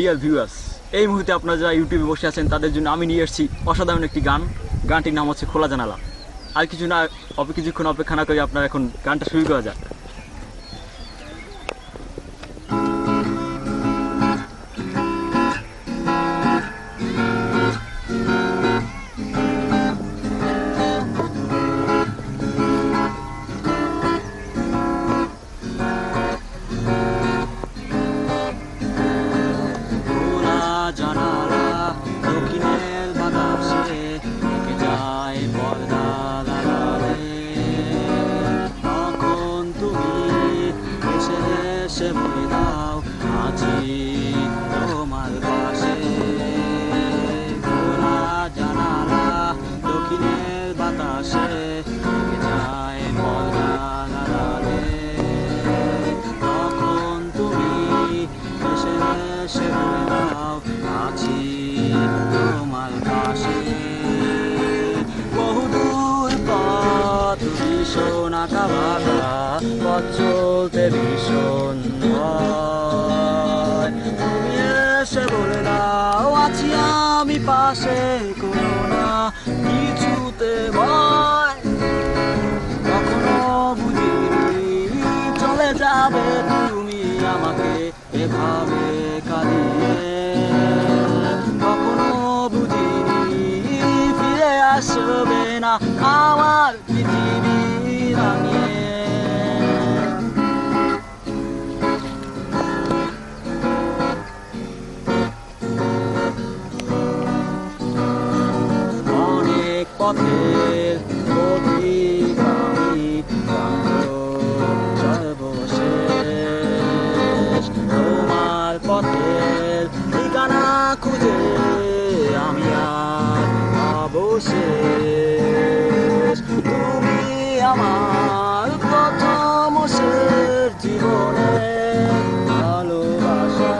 Dear viewers, এই মুহূর্তে আপনারা যারা ইউটিউবে বসে আছেন তাদের জন্য আমি নিয়ে এসেছি অসাধারণ একটি গান। গানটির নাম হচ্ছে খোলা জানালা। আর কিছুক্ষণ অপেক্ষা না করে আপনারা এখন গানটা শুরু করা যাক। জানালা দক্ষিণের বাতাসে থেকে যায় পর্দা লাগালে, তখন তুমি এসে এসে বলে দাও আছি তোমার পাশে। খোলা জানালা দক্ষিণের বাতাসে থেকে যায় পর্দা লাগালে, তখন তুমি এসে এসে বলে দাও আছি তোমার পাশে। বহুদূর পথ ভীষণ আঁকা বাঁকা, পথ চলতে ভীষণ ভয়। তুমি এসে বলে দাও আছি আমি পাশে, কোনো না কিছুতে ভয়। কখনো বুঝিনি চলে যাবে তুমি আমাকে এভাবে কাঁদিয়ে, কখনো বুঝিনি ফিরে আসবে না আমার পৃথিবী রাঙিয়ে। অনেক পথের পথিক আমি সর্বশেষ, তোমার পথের ঠিকানা খুঁজে আমি আর অবশেষ। তুমি আমার প্রথম শেষ জীবনের ভালোবাসা,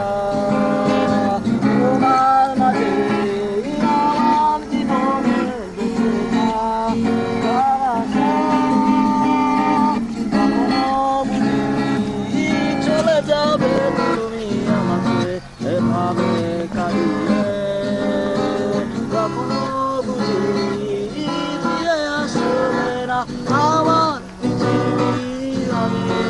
তোমার মাঝে আমার জীবনের বেঁচে থাকা আশা। কখনো বুঝিনি চলে যাবে তুমি আমাকে এভাবে কাঁদিয়ে, কখনো বুঝিনি ফিরে আসবে না আমার পৃথিবী রাঙিয়ে।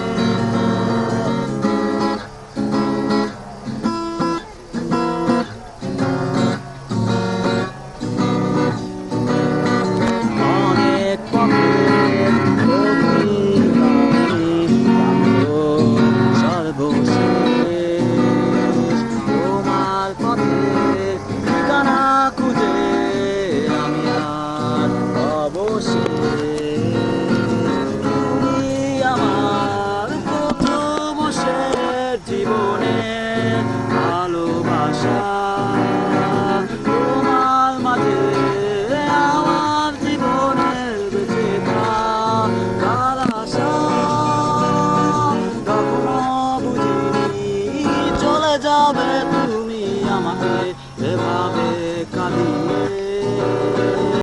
অনেক পথের পথিক আমি সর্বশেষ, তোমার পথের ঠিকানা খুঁজে আমি আর অবশেষ। তুমি আমার প্রথম শেষ জীবনের ভালোবাসা।